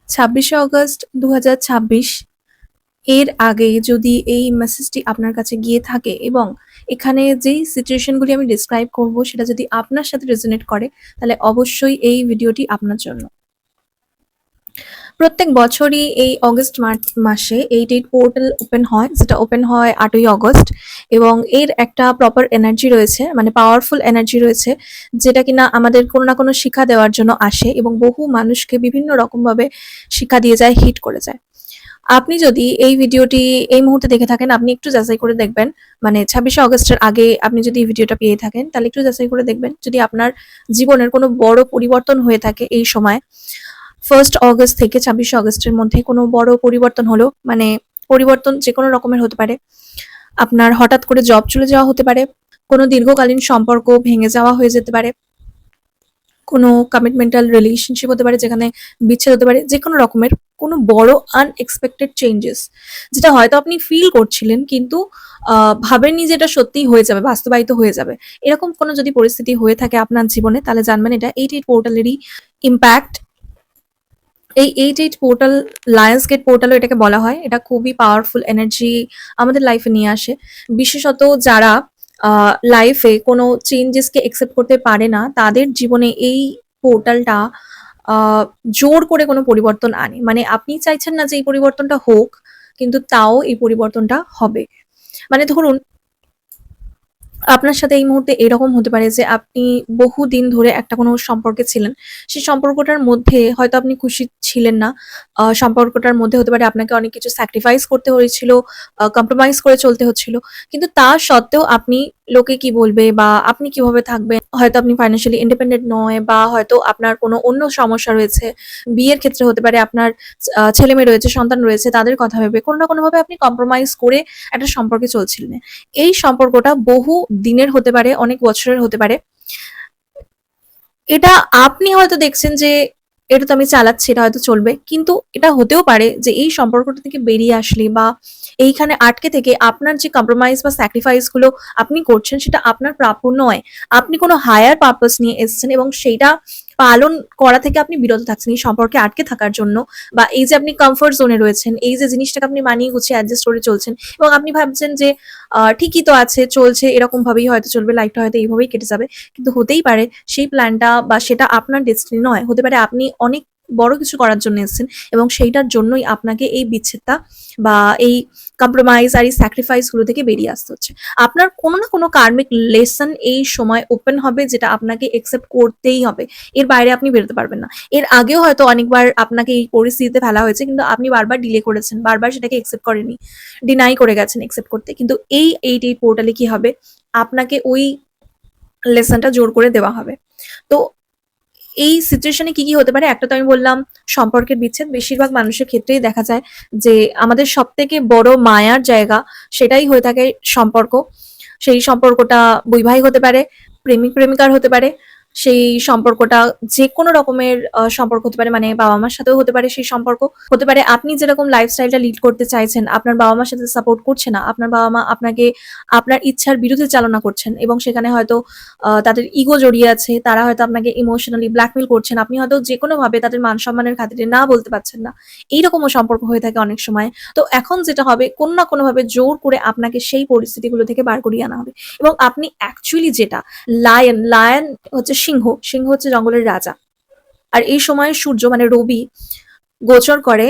26শে August 2026 এর আগে যদি এই মেসেজটি আপনার কাছে গিয়ে থাকে এবং এখানে যেই সিচুয়েশনগুলি আমি ডিসক্রাইব করব সেটা যদি আপনার সাথে রেজোনেট করে, তাহলে অবশ্যই এই ভিডিওটি আপনার জন্য। প্রত্যেক বছরই এই অগস্ট মাসে 88 পোর্টাল ওপেন হয়, যেটা ওপেন হয় 8ই অগস্ট, এবং এর একটা প্রপার এনার্জি রয়েছে, মানে পাওয়ারফুল এনার্জি রয়েছে, যেটা কিনা আমাদের কোনো না কোনো শিক্ষা দেওয়ার জন্য আসে এবং বহু মানুষকে বিভিন্ন রকমভাবে শিক্ষা দিয়ে যায়, হিট করে যায়। আপনি যদি এই ভিডিওটি এই মুহূর্তে দেখে থাকেন, আপনি একটু যাচাই করে দেখবেন, মানে 26শে অগস্টের আগে আপনি যদি এই ভিডিওটা পেয়ে থাকেন, তাহলে একটু যাচাই করে দেখবেন যদি আপনার জীবনের কোনো বড় পরিবর্তন হয়ে থাকে এই সময়। 1st অগস্ট থেকে 26শে অগস্টের মধ্যে কোনো বড় পরিবর্তন হলো, মানে পরিবর্তন যে কোনো রকমের হতে পারে। আপনার হঠাৎ করে জব চলে যাওয়া হতে পারে, কোনো দীর্ঘকালীন সম্পর্ক ভেঙে যাওয়া হয়ে যেতে পারে, কোনো কমিটমেন্টাল রিলেশনশিপ হতে পারে যেখানে বিচ্ছেদ হতে পারে, যে কোনো রকমের কোনো বড় আনএক্সপেক্টেড চেঞ্জেস, যেটা হয়তো আপনি ফিল করছিলেন কিন্তু ভাবেননি যে এটা সত্যিই হয়ে যাবে, বাস্তবায়িত হয়ে যাবে। এরকম কোনো যদি পরিস্থিতি হয়ে থাকে আপনার জীবনে, তাহলে জানবেন এটা 88 পোর্টালেরই ইম্প্যাক্ট। এই 88 পোর্টাল, লায়ন্স গেট পোর্টালও এটাকে বলা হয়, এটা খুবই পাওয়ারফুল এনার্জি আমাদের লাইফে নিয়ে আসে। বিশেষত যারা লাইফে কোনো চেঞ্জেসকে একসেপ্ট করতে পারে না, তাদের জীবনে এই পোর্টালটা জোর করে কোনো পরিবর্তন আনে। মানে আপনি চাইছেন না যে এই পরিবর্তনটা হোক, কিন্তু তাও এই পরিবর্তনটা হবে। মানে ধরুন, আপনার সাথে এই মুহূর্তে এরকম হতে পারে যে আপনি বহুদিন ধরে একটা কোনো সম্পর্কে ছিলেন। সেই সম্পর্কটার মধ্যে হয়তো আপনি খুশি ছিলেন না। সম্পর্কটার মধ্যে হতে পারে আপনাকে অনেক কিছু স্যাক্রিফাইস করতে হয়েছিল, কম্প্রোমাইজ করে চলতে হচ্ছিল। কিন্তু তা সত্ত্বেও আপনি লোকে কি বলবে বা আপনি কিভাবে থাকবেন, হয়তো আপনি ফাইন্যান্সিয়ালি ইন্ডিপেন্ডেন্ট নয়, বা হয়তো আপনার কোনো অন্য সমস্যা রয়েছে। বিয়ের ক্ষেত্রে হতে পারে আপনার ছেলেমেয়ে রয়েছে, সন্তান রয়েছে, তাদের কথা ভেবে কোনো না কোনোভাবে আপনি কম্প্রোমাইজ করে একটা সম্পর্কে চলছিলেন। এই সম্পর্কটা বহু দিনের হতে পারে, অনেক বছরের হতে পারে। এটা আপনি হয়তো দেখছেন যে এটা তো আমি চালাচ্ছি, এটা হয়তো চলবে, কিন্তু এটা হতেও পারে যে এই সম্পর্কটা থেকে বেরিয়ে আসলে বা এইখানে আটকে থেকে আপনার যে কম্প্রোমাইজ বা স্যাক্রিফাইস গুলো আপনি করছেন সেটা আপনার প্রাপ্য নয়। আপনি কোনো হায়ার পারপাস নিয়ে এসেছেন এবং সেটা পালন করা থেকে আপনি বিরত থাকছেন এই সম্পর্কে আটকে থাকার জন্য, বা এই যে আপনি কমফোর্ট জোনে রয়েছেন, এই যে জিনিসটাকে আপনি মানিয়ে গুছিয়ে অ্যাডজাস্ট করে চলছেন এবং আপনি ভাবছেন যে ঠিকই তো আছে, চলছে, এরকম ভাবেই হয়তো চলবে, লাইফটা হয়তো এইভাবেই কেটে যাবে। কিন্তু হতেই পারে সেই প্ল্যানটা বা সেটা আপনার ডেস্টিনি নয়। হতে পারে আপনি অনেক বড় কিছু করার জন্য এসেছেন এবং সেইটার জন্যই আপনাকে এই বিচ্ছেদটা বা এই কম্প্রোমাইজ আর এই স্যাক্রিফাইস গুলো থেকে বেরিয়ে আসতে হচ্ছে। আপনার কোনো না কোনো কার্মিক লেসন এই সময় ওপেন হবে, যেটা আপনাকে একসেপ্ট করতেই হবে। এর বাইরে আপনি বেরোতে পারবেন না। এর আগেও হয়তো অনেকবার আপনাকে এই পরিস্থিতিতে ফেলা হয়েছে, কিন্তু আপনি বারবার ডিলে করেছেন, বারবার সেটাকে একসেপ্ট করেননি, ডিনাই করে গেছেন একসেপ্ট করতে। কিন্তু এই পোর্টালে কি হবে, আপনাকে ওই লেসনটা জোর করে দেওয়া হবে। তো এই সিচুয়েশনে কি হতে পারে, একটা তো আমি বললাম সম্পর্কের বিচ্ছেদ। বেশিরভাগ মানুষের ক্ষেত্রেই দেখা যায় যে আমাদের সবথেকে বড় মায়ার জায়গা সেটাই হয়ে থাকে সম্পর্ক। সেই সম্পর্কটা বৈবাহিক হতে পারে, প্রেমিক প্রেমিকার হতে পারে, সেই সম্পর্কটা যে কোনো রকমের সম্পর্ক হতে পারে, মানে বাবা মার সাথেও হতে পারে। সেই সম্পর্ক হতে পারে আপনি যেরকম লাইফস্টাইলটা লিড করতে চাইছেন, আপনার বাবা মার সাথে সাপোর্ট করছে না, আপনার বাবা মা আপনাকে আপনার ইচ্ছার বিরুদ্ধে চালনা করছেন এবং সেখানে হয়তো তাদের ইগো জড়িয়ে আছে, তারা হয়তো আপনাকে ইমোশনালি ব্ল্যাকমেল করছেন, আপনি হয়তো যে কোনোভাবে তাদের মান সম্মানের খাতিরে না বলতে পারছেন না। এইরকমও সম্পর্ক হয়ে থাকে অনেক সময়। তো এখন যেটা হবে, কোনো না কোনোভাবে জোর করে আপনাকে সেই পরিস্থিতিগুলো থেকে বার করিয়ে আনা হবে এবং আপনি অ্যাকচুয়ালি যেটা, লায়ন হচ্ছে সিংহ, সিংহ হচ্ছে জঙ্গলের রাজা। আর এই সময় সূর্য মানে রবি গোচর করে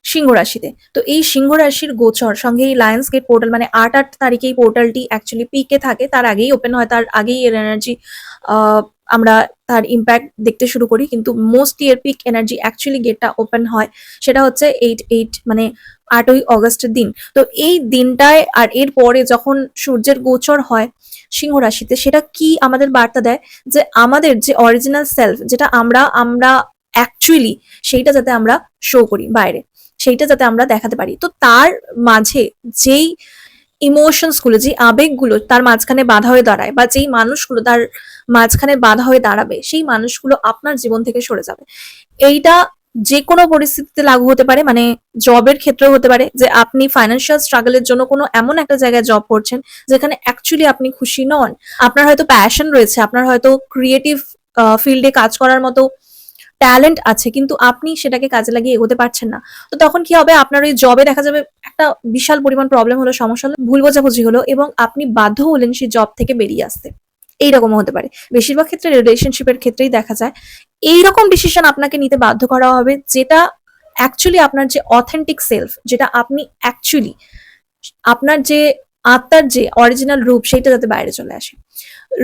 সিংহ রাশিতে। তো এই সিংহ রাশির গোচর সঙ্গে এই লায়ন্স গেট পোর্টাল, মানে ৮ তারিখে এই পোর্টালটি অ্যাকচুয়ালি পিকে থাকে, তার আগেই ওপেন হয়, তার আগেই এর এনার্জি আমরা তার ইম্প্যাক্ট দেখতে শুরু করি। কিন্তু মোস্টলি এর পিক এনার্জি অ্যাকচুয়ালি গেটটা ওপেন হয়, সেটা হচ্ছে 8 মানে 8ই অগস্টের দিন। তো এই দিনটায় আর এর পরে যখন সূর্যের গোচর হয় সিংহ রাশিতে, সেটা কি আমাদের বার্তা দেয়, যে আমাদের যে অরিজিনাল সেলফ, যেটা আমরা আমরা অ্যাকচুয়ালি, সেইটা যাতে আমরা শো করি বাইরে, সেইটা যাতে আমরা দেখাতে পারি। তো তার মাঝে যেই ইমোশনস গুলো, যে আবেগগুলো তার মাঝখানে বাধা হয়ে দাঁড়ায়, বা যেই মানুষগুলো তার মাঝখানে বাধা হয়ে দাঁড়াবে, সেই মানুষগুলো আপনার জীবন থেকে সরে যাবে। এইটা যে কোনো পরিস্থিতিতে লাগু হতে পারে, মানে জবের ক্ষেত্রেও হতে পারে, যে আপনি ফাইন্যান্সিয়াল স্ট্রাগলের জন্য কোনো এমন একটা জায়গায় জব করছেন যেখানে অ্যাকচুয়ালি আপনি খুশি নন। আপনার হয়তো প্যাশন রয়েছে, আপনার হয়তো ক্রিয়েটিভ ফিল্ডে কাজ করার মতো ট্যালেন্ট আছে কিন্তু আপনি সেটাকে কাজে লাগিয়ে এগোতে পারছেন না। তো তখন কি হবে, আপনার ওই জবে দেখা যাবে একটা বিশাল পরিমাণ প্রবলেম হলো, সমস্যা হলো, ভুল বোঝাবুঝি হলো এবং আপনি বাধ্য হলেন সেই জব থেকে বেরিয়ে আসতে। এইরকমও হতে পারে। বেশিরভাগ ক্ষেত্রে রিলেশনশিপের ক্ষেত্রেই দেখা যায়। এইরকম ডিসিশন আপনাকে নিতে বাধ্য করা হবে যেটা অ্যাকচুয়ালি আপনার যে অথেন্টিক সেলফ, যেটা আপনি অ্যাকচুয়ালি আপনার যে আত্মার যে অরিজিনাল রূপ সেটা যাতে বাইরে চলে আসে।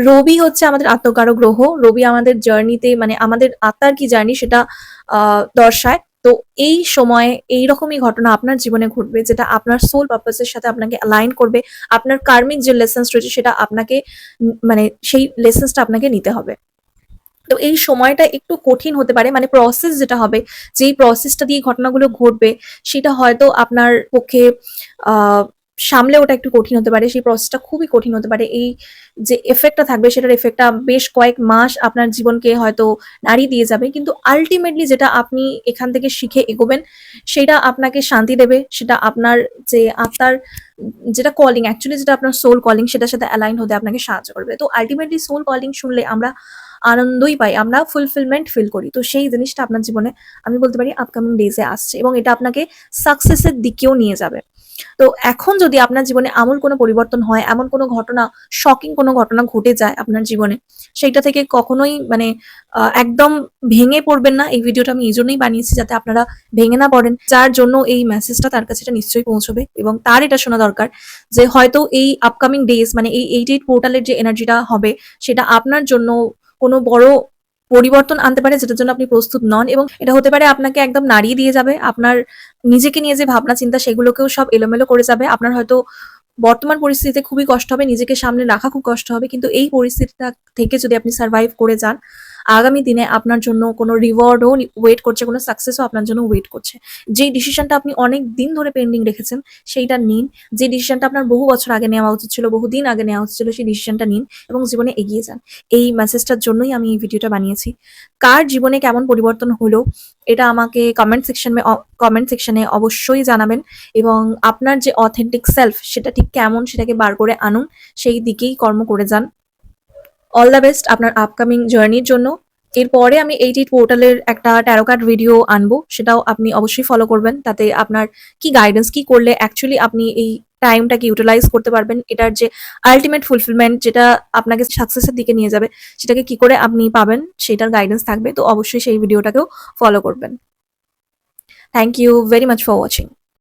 রবি হচ্ছে আমাদের আত্মকারক গ্রহ। রবি আমাদের জার্নিতে মানে আমাদের আত্মার কি জার্নি সেটা দর্শায়। তো এই সময়ে এইরকমই ঘটনা আপনার জীবনে ঘটবে যেটা আপনার সোল পারপাস এর সাথে আপনাকে অ্যালাইন করবে। আপনার কার্মিক যে লেসন্স রয়েছে সেটা আপনাকে মানে সেই লেসন্সটা আপনাকে নিতে হবে। তো এই সময়টা একটু কঠিন হতে পারে, মানে প্রসেস যেটা হবে, যেই প্রসেসটা দিয়ে ঘটনাগুলো ঘটবে সেটা হয়তো আপনার পক্ষে আহ সামলে ওটা একটু কঠিন হতে পারে, সেই প্রসেসটা খুবই কঠিন হতে পারে। এই যে এফেক্টটা থাকবে সেটার এফেক্টটা বেশ কয়েক মাস আপনার জীবনকে হয়তো নাড়িয়ে দিয়ে যাবে, কিন্তু আলটিমেটলি যেটা আপনি এখান থেকে শিখে এগোবেন সেটা আপনাকে শান্তি দেবে, সেটা আপনার যে আত্মার যেটা কলিং, অ্যাকচুয়ালি যেটা আপনার সোল কলিং সেটার সাথে অ্যালাইন হতে আপনাকে সাহায্য করবে। তো আলটিমেটলি সোল কলিং শুনলে আমরা আনন্দই পাই, আমরা ফুলফিলমেন্ট ফিল করি। তো সেই জিনিসটা আপনার জীবনে আমি বলতে পারি আপকামিং ডেজে আসছে এবং এটা আপনাকে সাকসেসের দিকেও নিয়ে যাবে। তো এখন যদি আপনার জীবনে আমূল কোনো পরিবর্তন হয়, এমন কোনো ঘটনা, শকিং কোনো ঘটনা ঘটে যায় আপনার জীবনে, সেইটা থেকে কখনোই মানে একদম ভেঙে পড়বেন না। এই ভিডিওটা আমি এই জন্যই বানিয়েছি যাতে আপনারা ভেঙে না পড়েন। যার জন্য এই মেসেজটা তার কাছে এটা নিশ্চয়ই পৌঁছবে এবং তার এটা শোনা দরকার যে হয়তো এই আপকামিং ডেজ মানে এই 88 পোর্টালের যে এনার্জিটা হবে সেটা আপনার জন্য কোনো বড় পরিবর্তন আনতে পারে যেটার জন্য আপনি প্রস্তুত নন, এবং এটা হতে পারে আপনাকে একদম নাড়িয়ে দিয়ে যাবে। আপনার নিজেকে নিয়ে যে ভাবনা চিন্তা সেগুলোকেও সব এলোমেলো করে যাবে। আপনার হয়তো বর্তমান পরিস্থিতিতে খুবই কষ্ট হবে, নিজেকে সামলে রাখা খুব কষ্ট হবে, কিন্তু এই পরিস্থিতিটা থেকে যদি আপনি সার্ভাইভ করে যান, আগামী দিনে আপনার জন্য কোনো রিওয়ার্ডও ওয়েট করছে, কোনো সাকসেসও আপনার জন্য ওয়েট করছে। যেই ডিসিশনটা আপনি অনেক দিন ধরে পেন্ডিং রেখেছেন সেইটা নিন। যে ডিসিশনটা আপনার বহু বছর আগে নেওয়া উচিত ছিল, বহুদিন আগে নেওয়া উচিত ছিল, সেই ডিসিশনটা নিন এবং জীবনে এগিয়ে যান। এই মেসেজটার জন্যই আমি এই ভিডিওটা বানিয়েছি। কার জীবনে কেমন পরিবর্তন হলো এটা আমাকে কমেন্ট সেকশনে অবশ্যই জানাবেন এবং আপনার যে অথেন্টিক সেলফ সেটা ঠিক কেমন সেটাকে বার করে আনুন, সেই দিকেই কর্ম করে যান। অল দ্য বেস্ট আপনার আপকামিং জার্নির জন্য। এরপরে আমি 88 পোর্টালের একটা ট্যারো কার্ড ভিডিও আনবো, সেটাও আপনি অবশ্যই ফলো করবেন। তাতে আপনার কি গাইডেন্স, কি করলে অ্যাকচুয়ালি আপনি এই টাইমটাকে ইউটিলাইজ করতে পারবেন, এটার যে আলটিমেট ফুলফিলমেন্ট যেটা আপনাকে সাকসেসের দিকে নিয়ে যাবে সেটাকে কি করে আপনি পাবেন সেটার গাইডেন্স থাকবে। তো অবশ্যই সেই ভিডিওটাকেও ফলো করবেন। Thank you very much for watching.